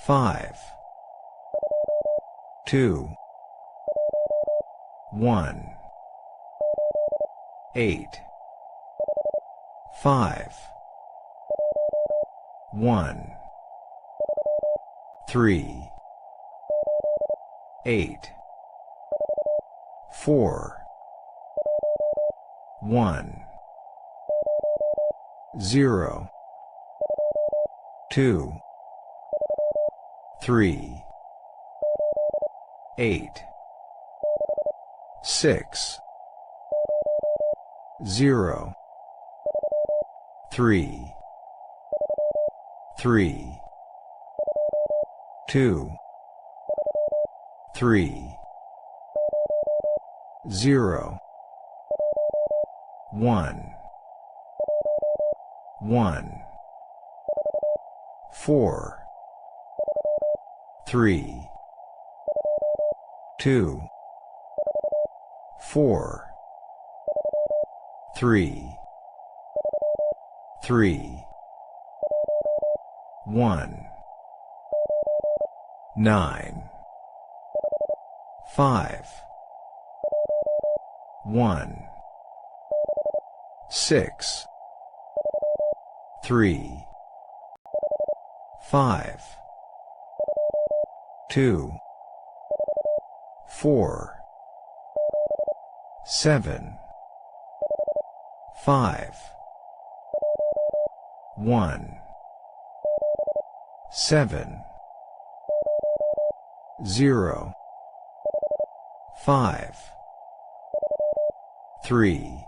5, 2, 1, 8, 5, 1, 3, 8, 4, 1, 0, 2, 3, 8, 6, 0, 3, 3, 2, 3, 0, 1, 1, 4, 3, 2, 4, 3, 3, 1, 9, 5, 1, 6, 3, 5, 2, 4, 7, 5, 1, 7, 0, 5, 3,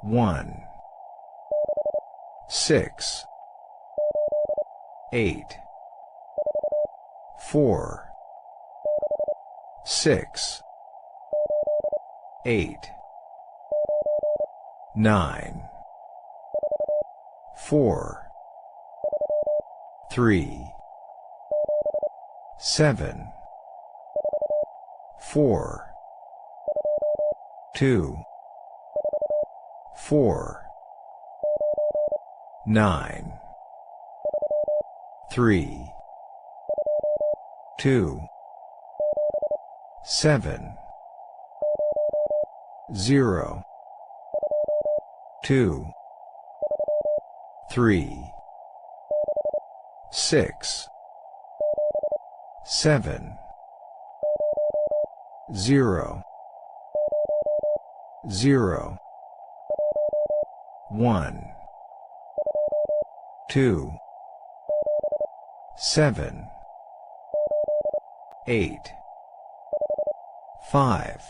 1, 6, 8, 4, 6, 8, 9, 4, 3, 7, 4, 2, 4, 9, 3, 2, 7, 0, 2, 3, 6, 7, 0, 0, 1, 2, 7, 8, 5,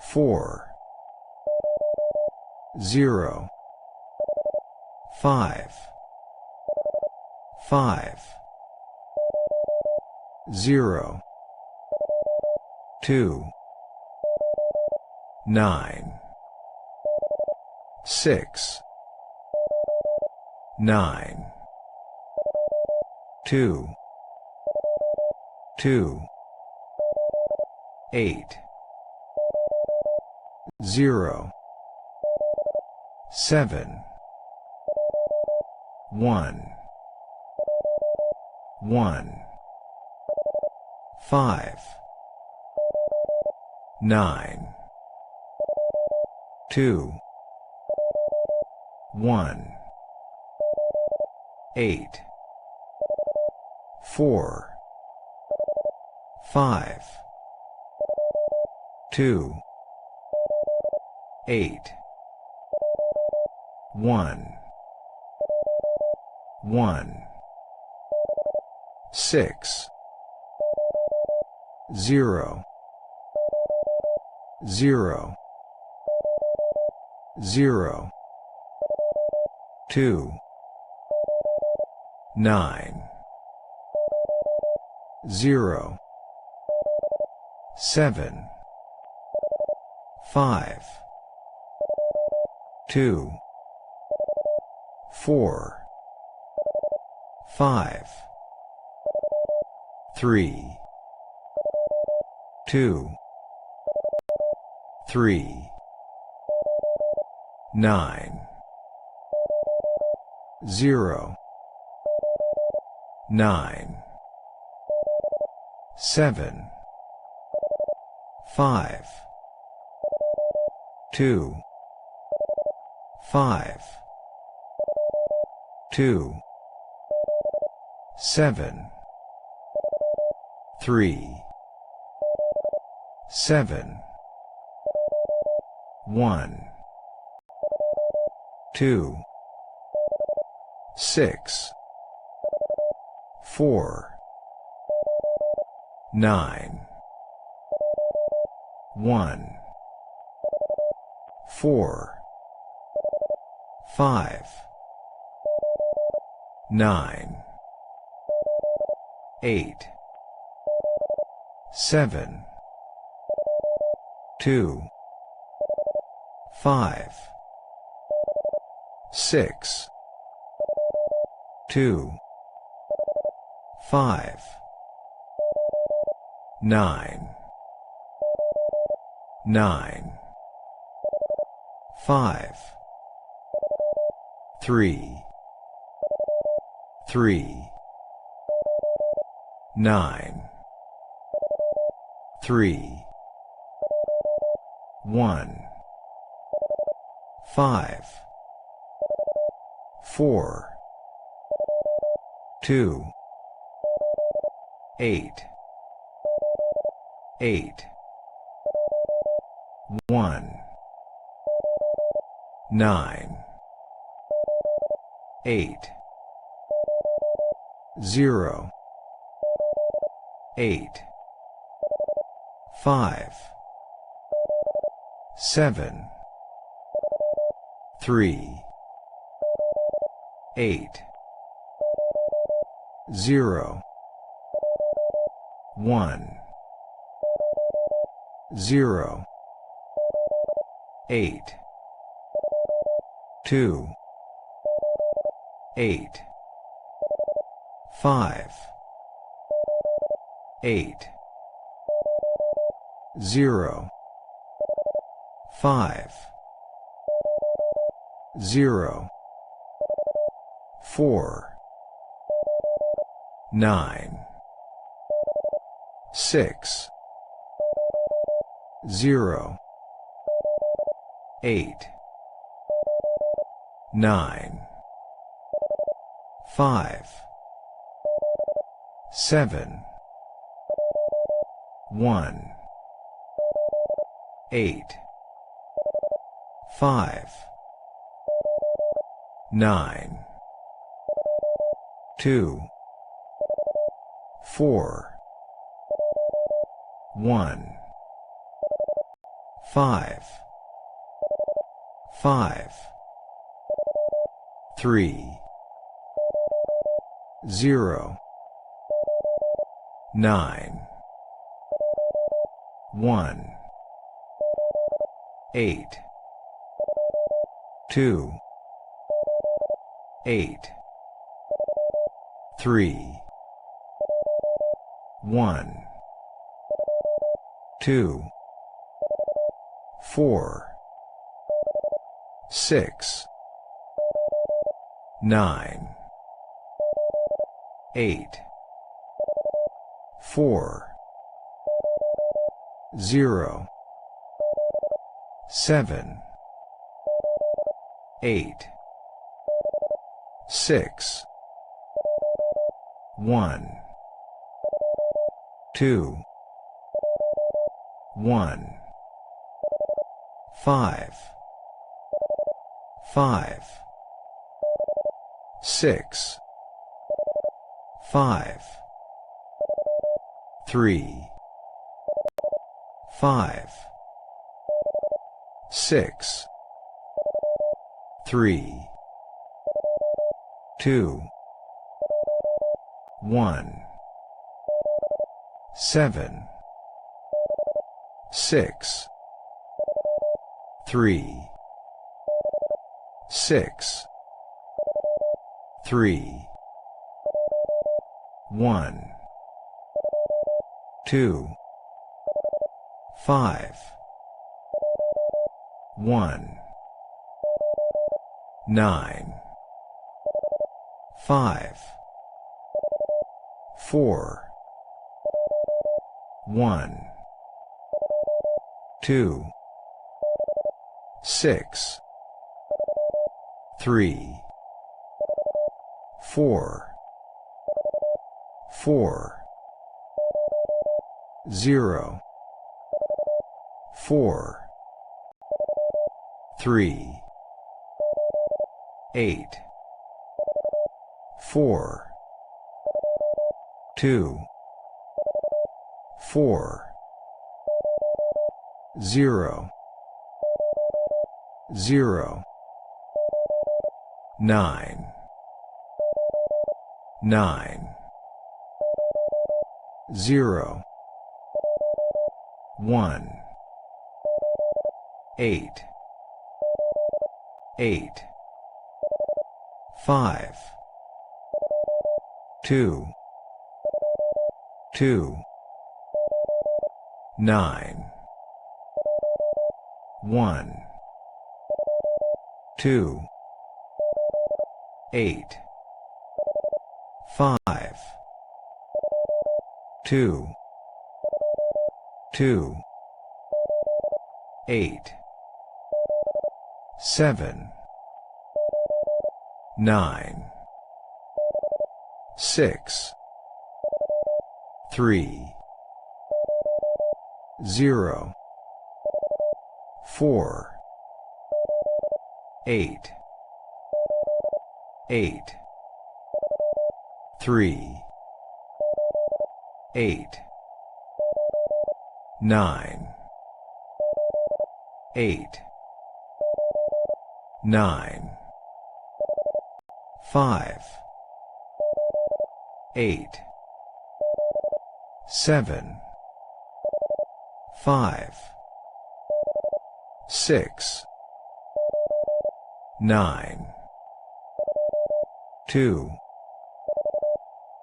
4, 0, 5, 5, 0, 2, 9, 6, 9, 2, 2, 8, 0, 7, 1, 1, 5, 9, 2, 1, 8, 4, 5, 2, 8, 1, 1, 6, 0, 0, 0, 2, 9, 0, 7, 5, 2, 4, 5, 3, 2, 3, 9, 0, 9, 7, 5, 2, 5, 2, 7, 3, 7, 1, 2, 6, 4, 9, 1, 4, 5, 9, 8, 7, 2, 5, 6, 2, 5, 9, 9, 5, 3, 3, 9, 3, 1, 5, 4, 2, 8, 8, 1, 9, 8, 0, 8, 5, 7, 3, 8, 0, 1, 0, 8, 2, 8, 5, 8, 0, 5, 0, 4, 9, 6, 0, 8, 9, 5, 7, 1, 8, 5, 9, 2, 4, 1, 5, 5, 3, 0, 9, 1, 8, 2, 8, 3, 1, 2, 4, 6, 9, 8, 4, 0, 7, 8, 6, 1, 2, 1, 5, 5, 6, 5, 3, 5, 6, 3, 2, 1, 7, 6, 3, 6, 3, 1, 2, 5, 1, 9, 5, 4, 1, 2, 6, 3, 4, 4, 0, 4, 3, 8, 4, 2, 4, 0, 0, 9, 9, 0, 1, 8, 8, 5, 2, 2, 9, 1, 2, 8, 5, 2, 2, 8, 7, 9, 6, 3, 0, 4, 8, 8, 3, 8, 9, 8, 9, 5, 8, 7, 5, 6, 9, 2,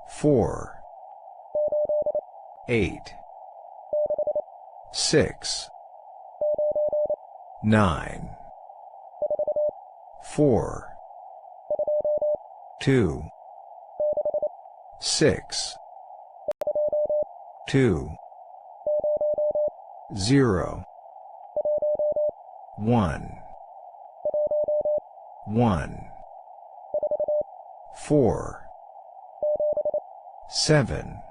4, 8, 6, 9, 4, 2, 6, 2, 0, 1, 1, 4, 7,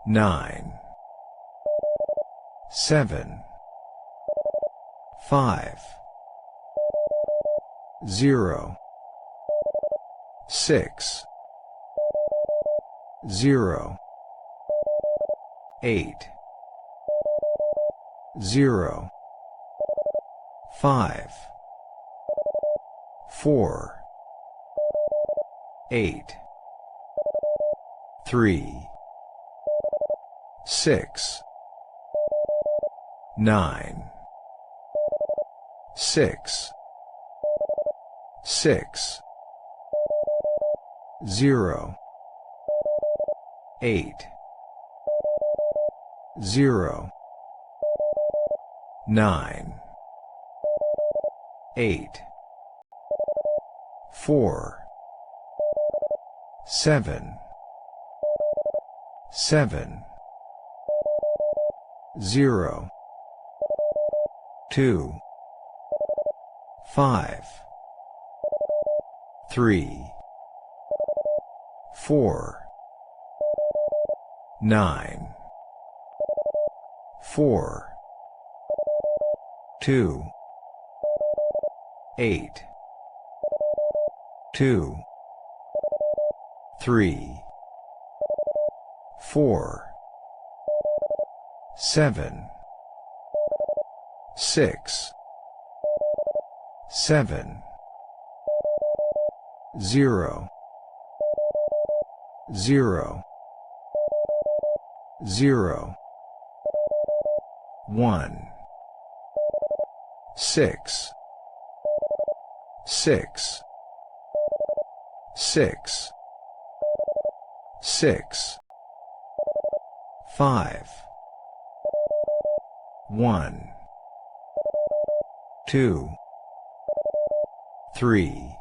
9, 7, 5, 0, 6, 0, 8, 0, 5, 4, 8, 3, 6, 9, 6, 6, 0, 8, 0, 9, 8, 4, 7, 7, 0, 2, 5, 3, 4, 9, 4, 2, 8, 2, 3, 4, 7, 6, 7, 0, 0, 0, 1, 6, 6, 6, 6, 5, 1, 2, 3,